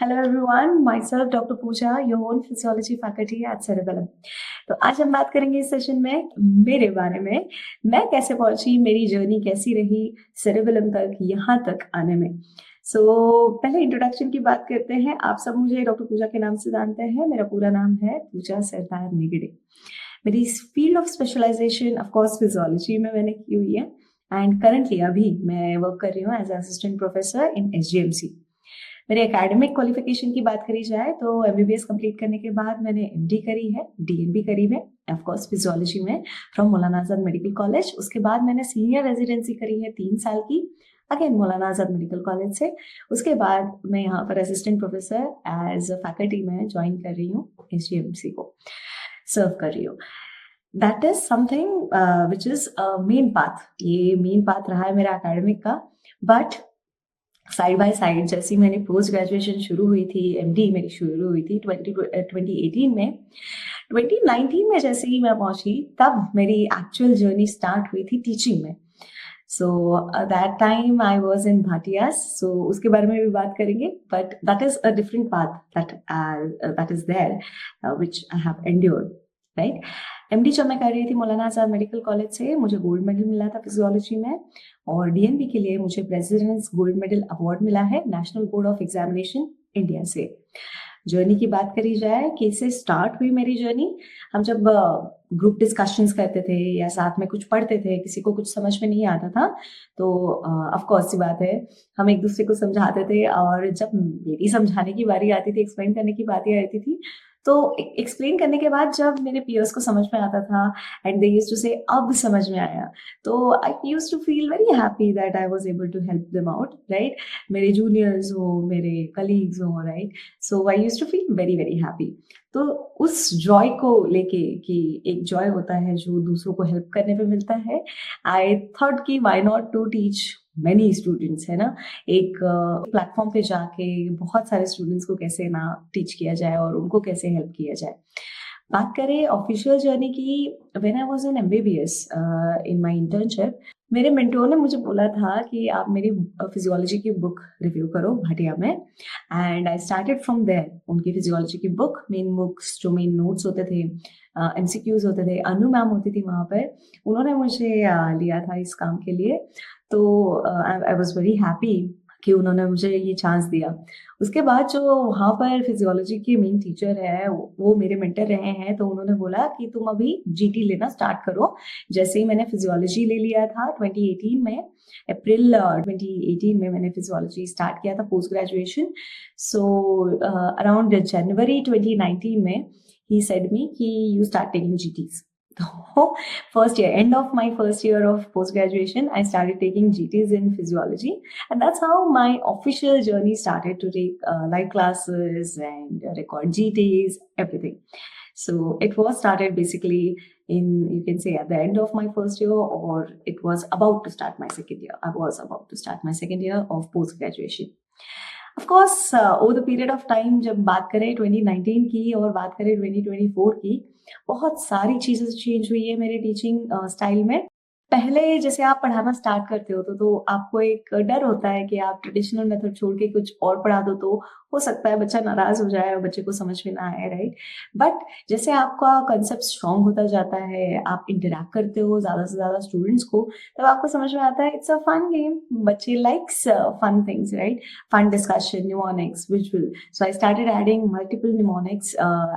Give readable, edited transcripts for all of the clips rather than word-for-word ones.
Hello everyone, myself Dr. Pooja, your own physiology faculty at Cerebellum. तो आज हम बात करेंगे इस सेशन में मेरे बारे में, मैं कैसे पहुंची, मेरी जर्नी कैसी रही सेरेबेलम तक, यहाँ तक आने में। पहले इंट्रोडक्शन की बात करते हैं। आप सब मुझे डॉक्टर पूजा के नाम से जानते हैं। मेरा पूरा नाम है पूजा सरदार निगड़े। मेरी field of specialisation of course physiology में मैंने की हुई है एंड करंटली अभी मैं वर्क कर रही हूँ as assistant professor in SGMC। मेरे एकेडमिक क्वालिफिकेशन की बात करी जाए तो MBBS कंप्लीट करने के बाद मैंने MD करी है, DNB करी है ऑफ कोर्स फिजियोलॉजी में from Maulana Azad medical college. उसके बाद मैंने सीनियर रेजिडेंसी करी है 3 साल की, again Maulana Azad medical college से। उसके बाद मैं यहाँ पर assistant professor as a faculty में ज्वाइन कर रही हूँ, SGMC को सर्व कर रही हूँ। That is something which is main path. ये मेन पाथ रहा है मेरा एकेडमिक का, बट साइड बाय साइड जैसे मैंने पोस्ट ग्रेजुएशन शुरू हुई थी, MD मेरी शुरू हुई थी 2018 में। 2019 में जैसे ही मैं पहुंची तब मेरी एक्चुअल जर्नी स्टार्ट हुई थी टीचिंग में। So that time I was in Bhatia's, so उसके बारे में भी बात करेंगे, but that is a different path that is there which I have endured, right. MD जब मैं कर रही थी मौलाना आजाद मेडिकल कॉलेज से, मुझे गोल्ड मेडल मिला था फिजियोलॉजी में, और DNB के लिए मुझे प्रेसिडेंट्स गोल्ड मेडल अवार्ड मिला है national board of examination India से। जर्नी की बात करी जाए, कैसे स्टार्ट हुई मेरी जर्नी। हम जब ग्रुप डिस्कशंस करते थे या साथ में कुछ पढ़ते थे, किसी को कुछ समझ में नहीं आता था तो ऑफ कोर्स सी बात है हम एक दूसरे को समझाते थे, और जब मेरी समझाने की बारी आती थी, एक्सप्लेन करने की बात आती थी, तो एक्सप्लेन करने के बाद जब मेरे पीयर्स को समझ में आता था एंड दे यूज्ड टू से अब समझ में आया, तो I used to feel very happy that I was able to help them out, right. मेरे जूनियर्स हो, मेरे कलीग्स हो, right. So I used to feel very very happy. तो उस जॉय को लेके कि एक जॉय होता है जो दूसरों को हेल्प करने पे मिलता है, आई थॉट कि why not to teach many students, है ना। एक प्लेटफॉर्म पे जाके बहुत सारे स्टूडेंट्स को कैसे ना टीच किया जाए और उनको कैसे हेल्प किया जाए। बात करें ऑफिशियल जर्नी की, when I was in MBBS in my internship, मेरे मेंटोर ने मुझे बोला था कि आप मेरी फिजियोलॉजी की बुक रिव्यू करो भाटिया में, and I started from there. उनकी फिजियोलॉजी की बुक, मेन बुक्स जो मेन नोट्स होते थे, MCQs होते थे, अनु मैम होती थी वहाँ पर, उन्होंने मुझे लिया था इस काम के लिए। तो आई वाज वेरी हैप्पी कि उन्होंने मुझे ये चांस दिया। उसके बाद जो वहाँ पर फिजियोलॉजी के मेन टीचर है, वो मेरे मेंटर रहे हैं, तो उन्होंने बोला कि तुम अभी GT लेना स्टार्ट करो। जैसे ही मैंने फिजियोलॉजी ले लिया था 2018 में, अप्रैल 2018 में मैंने फिजियोलॉजी स्टार्ट किया था पोस्ट ग्रेजुएशन। सो अराउंड जनवरी 2019 में ही सेड मी कि यू स्टार्ट टेकिंग GTs। तो first year, end of my first year of post graduation, I started taking GTs in physiology, and that's how my official journey started to take live classes and record GTs, everything. So it was started basically in, you can say, at the end of my first year, or it was about to start my second year. I was about to start my second year of post graduation. Of course, over the period of time, जब बात करें 2019 की और बात करें 2024 की, बहुत सारी चीजें चेंज हुई है मेरे टीचिंग स्टाइल में। पहले जैसे आप पढ़ाना स्टार्ट करते हो तो आपको एक डर होता है कि आप ट्रेडिशनल मेथड छोड़ के कुछ और पढ़ा दो तो हो सकता है बच्चा नाराज हो जाए और बच्चे को समझ में ना आए, राइट। बट जैसे आपका कंसेप्ट स्ट्रांग होता जाता है, आप इंटरेक्ट करते हो ज्यादा से ज्यादा स्टूडेंट्स को, तब आपको समझ में आता है इट्स अ फन गेम, बच्चे likes fun things, right. Fun discussion, mnemonics, visual. So I started adding multiple mnemonics.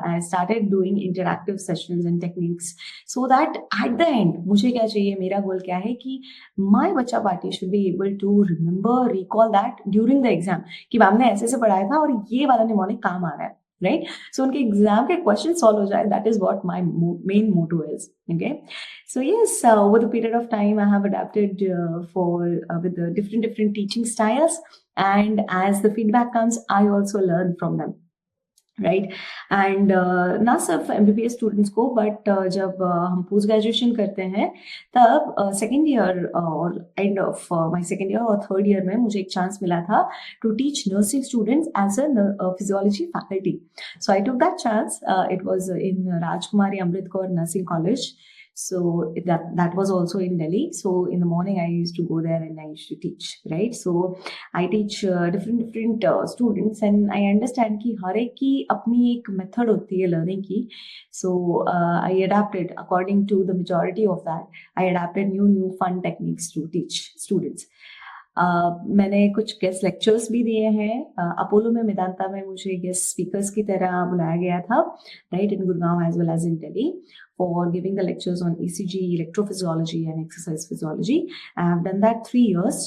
I started doing interactive sessions and techniques so that at the end, मुझे क्या चाहिए, मेरा गोल क्या है कि my बच्चा party should be able to remember, recall that during the exam कि ma'am ने ऐसे से पढ़ाया था और ये वाला mnemonic काम आ रहा है, right? So उनके एग्जाम के क्वेश्चन सॉल्व हो जाए, that is what my main motto is. Okay, so yes, over the period of time I have adapted with the different teaching styles, and as the feedback comes, I also learn from them, right. And ना सिर्फ MBBS students को, but जब हम post graduation करते हैं तब second year और end of my second year और थर्ड ईयर में मुझे एक चांस मिला था to teach nursing students as a physiology faculty. So I took that chance. It was in Rajkumari Amrit Kaur nursing college. So that was also in Delhi. So in the morning I used to go there and I used to teach, right? So I teach different students, and I understand कि हर एक की अपनी एक method होती है learning की. So I adapted according to the majority of that. I adapted new fun techniques to teach students. मैंने कुछ गेस्ट लेक्चर्स भी दिए हैं. अपोलो में, मेदांता में मुझे गेस्ट स्पीकर्स की तरह बुलाया गया था, right, in Gurgaon as well as in Delhi, for giving the lectures on ECG, electrophysiology and exercise physiology. I have done that 3 years,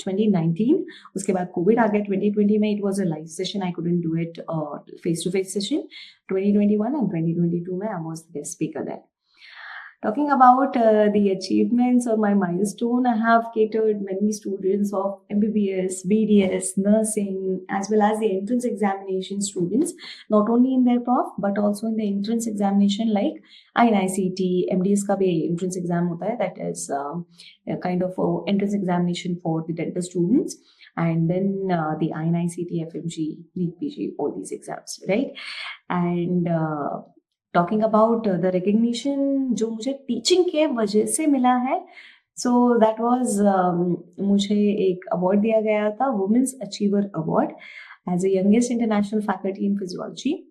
2019. उसके बाद कोविड आ गया 2020 में. It was a live session. I couldn't do it face-to-face session. 2021 and 2022 में I was the guest speaker there. Talking about the achievements or my milestone, I have catered many students of MBBS, BDS, nursing, as well as the entrance examination students, not only in their prof, but also in the entrance examination like INICT, MDS का भी entrance exam होता है, that is a kind of a entrance examination for the dental students, and then the INICT, FMG, NEET PG, all these exams, right? And talking about the recognition जो मुझे teaching के वजह से मिला है, so that was मुझे एक award दिया गया था, women's achiever award, as a youngest international faculty in physiology.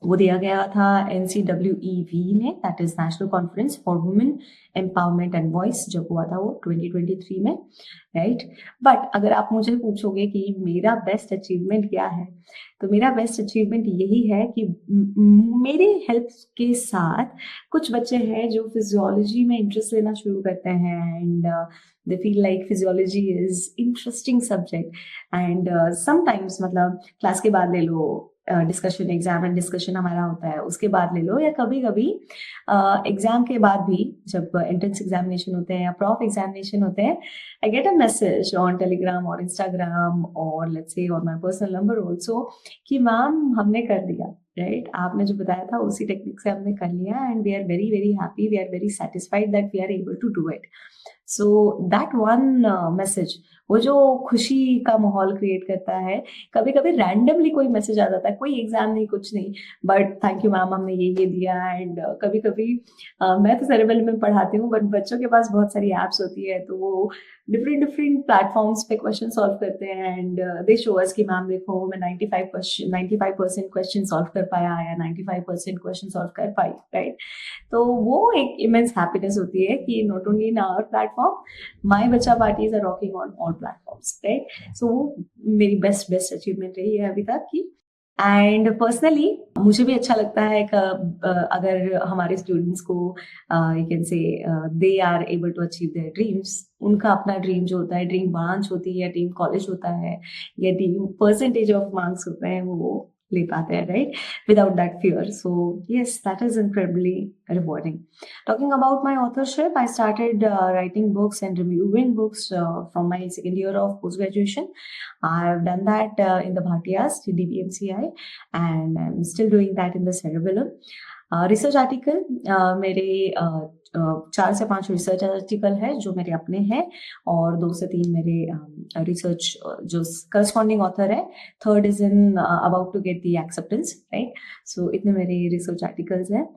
वो दिया गया था NCWEV ने, that is national conference for women empowerment and voice, जब हुआ था वो 2023 में, राइट. बट अगर आप मुझे पूछोगे कि मेरा बेस्ट अचीवमेंट क्या है, तो मेरा बेस्ट अचीवमेंट यही है कि मेरे हेल्प के साथ कुछ बच्चे हैं जो फिजियोलॉजी में इंटरेस्ट लेना शुरू करते हैं, and they feel like physiology is interesting subject. And sometimes मतलब क्लास के बाद ले लो, डिस्कशन, एग्जाम एंड डिस्कशन हमारा होता है, उसके बाद ले लो, या कभी कभी एग्जाम के बाद भी जब एंट्रेंस एग्जामिनेशन होते हैं या प्रॉफ एग्जामिनेशन होते हैं, I get a message on Telegram और इंस्टाग्राम और let's say on my personal number also कि मैम हमने कर दिया, राइट, आपने जो बताया था उसी टेक्निक से हमने कर लिया, and we are very very happy, we are very satisfied that we are able to do it. So that one message, वो जो खुशी का माहौल क्रिएट करता है. कभी कभी रैंडमली कोई मैसेज आ जाता है, कोई एग्जाम नहीं, कुछ नहीं, बट थैंक यू मैम, हमने ये दिया. एंड कभी कभी मैं तो सेरेबेलम में पढ़ाती हूँ, बट बच्चों के पास बहुत सारी एप्स होती है, तो वो डिफरेंट प्लेटफॉर्म्स पे क्वेश्चन सॉल्व करते हैं, एंड दे शो अस कि मैम देखो मैं 95% क्वेश्चन सॉल्व कर पाया या 95% क्वेश्चन सॉल्व कर पाई, राइट. तो वो एक इमेंस हैप्पीनेस होती है कि not only in our platform, my बच्चा parties are rocking on all platforms, right. So वो मेरी बेस्ट अचीवमेंट रही है अभी तक की. एंड पर्सनली मुझे भी अच्छा लगता है कि अगर हमारे स्टूडेंट्स को you can say they are able to achieve their dreams, उनका अपना ड्रीम जो होता है, ड्रीम ब्रांच होती है, ड्रीम कॉलेज होता है, या ड्रीम परसेंटेज ऑफ मार्क्स होते हैं, वो ले पाते हैं, right, without that fear. So yes, that is incredibly rewarding. Talking about my authorship, I started writing books and reviewing books from my second year of post graduation. I have done that in the Bhatiyas, DBMCI, and I'm still doing that in the Cerebellum. Research article मेरे 4 से 5 research article है जो मेरे अपने हैं, और 2 से 3 मेरे रिसर्च जो करस्पॉन्डिंग ऑथर है. Third is in about to get the acceptance, right. So इतने मेरे रिसर्च आर्टिकल्स हैं.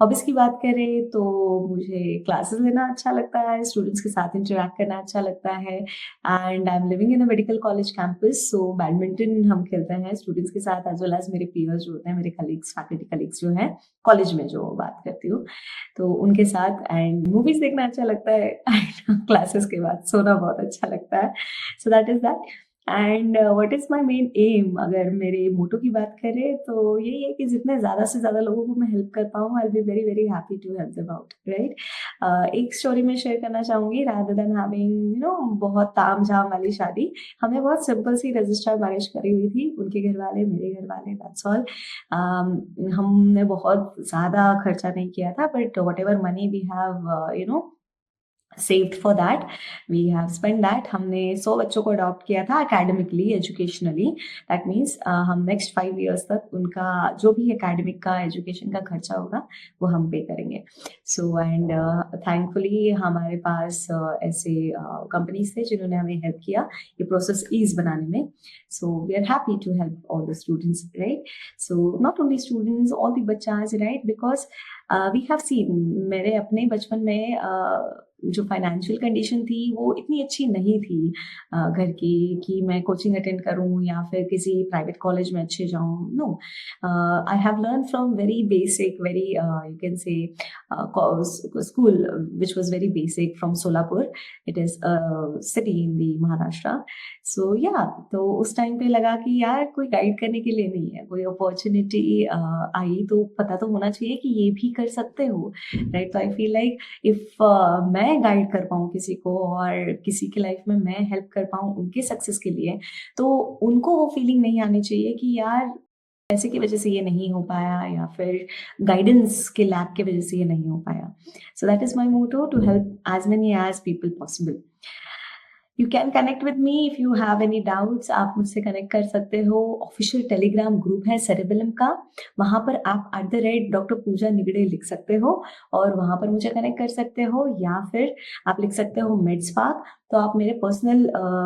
हॉबीज की बात करें तो मुझे क्लासेस लेना अच्छा लगता है, स्टूडेंट्स के साथ इंटरेक्ट करना अच्छा लगता है, and I am living in a medical college campus, so badminton हम खेलते हैं स्टूडेंट्स के साथ, एज वेल एज मेरे पीयर्स जो होते हैं, मेरे कलीग्स, फैकल्टी कलीग्स जो हैं कॉलेज में जो बात करती हूँ, तो उनके साथ. एंड मूवीज देखना अच्छा लगता है, क्लासेस के बाद सोना बहुत अच्छा लगता है. सो that is that. And what is my main M, अगर मेरे मोटो की बात करें तो यही है कि जितने ज़्यादा से ज़्यादा लोगों को मैं हेल्प कर पाऊँ, I will be very very happy to help them out, right. एक स्टोरी में शेयर करना चाहूँगी, rather than having you know बहुत ताम झाम वाली शादी, हमने बहुत सिंपल सी रजिस्टर मैरिज करी हुई थी, उनके घर वाले, मेरे घर वाले, दैट्स ऑल. हमने बहुत ज़्यादा खर्चा नहीं किया था, but whatever money we have you know saved for that. We have spent that. हमने 100 बच्चों को अडॉप्ट किया था academically, educationally. That means हम next 5 years तक उनका जो भी academic का education का खर्चा होगा वो हम पे करेंगे. So and thankfully हमारे पास ऐसे companies थे जिन्होंने हमें help किया ये process ease बनाने में. So we are happy to help all the students, right? So not only students, all the बच्चास, right? Because we have seen मेरे अपने बचपन में जो फाइनेंशियल कंडीशन थी वो इतनी अच्छी नहीं थी घर की कि मैं कोचिंग अटेंड करूं या फिर किसी प्राइवेट कॉलेज में अच्छे जाऊं. No, I have learn from very basic, very you can say school which was very basic from Solapur. It is city in the Maharashtra. So या तो उस टाइम पे लगा कि यार कोई गाइड करने के लिए नहीं है, कोई अपॉर्चुनिटी आई तो पता तो होना चाहिए कि ये भी कर सकते हो, राइट? तो आई फील लाइक इफ मैं गाइड कर पाऊँ किसी को और किसी की लाइफ में मैं हेल्प कर पाऊँ उनके सक्सेस के लिए, तो उनको वो फीलिंग नहीं आनी चाहिए कि यार पैसे की वजह से ये नहीं हो पाया या फिर गाइडेंस के लैक की वजह से ये नहीं हो पाया. So that is my motto, to help as many as people possible. You can connect with me if you have any doubts. आप मुझसे कनेक्ट कर सकते हो. ऑफिशियल टेलीग्राम ग्रुप है सेरेबेलम का, वहाँ पर आप @डॉक्टर पूजा निगड़े लिख सकते हो और वहाँ पर मुझे कनेक्ट कर सकते हो, या फिर आप लिख सकते हो मेडस्पार्क. तो आप मेरे पर्सनल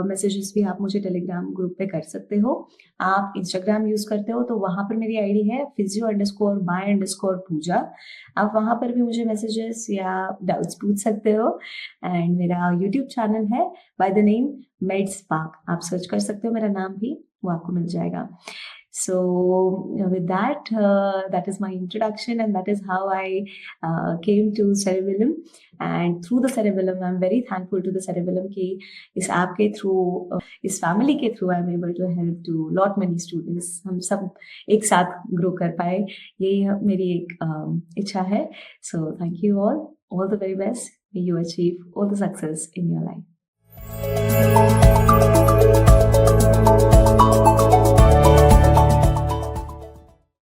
मैसेजेस भी आप मुझे टेलीग्राम ग्रुप पे कर सकते हो. आप इंस्टाग्राम यूज करते हो तो वहाँ पर मेरी आईडी है physio_by_पूजा. आप वहाँ पर भी मुझे मैसेजेस या डाउट्स पूछ सकते हो. एंड मेरा यूट्यूब चैनल है बाय द नेम मेडस्पार्क. आप सर्च कर सकते हो मेरा नाम भी, वो आपको मिल जाएगा. So with that, that is my introduction, and that is how I came to Cerebellum. And through the Cerebellum, I'm very thankful to the Cerebellum कि इस ऐप के थ्रू, इस फैमिली के through I'm able to help to lot many students. हम सब एक साथ grow कर पाए, यही मेरी एक इच्छा है. So thank you all the very best. May you achieve all the success in your life.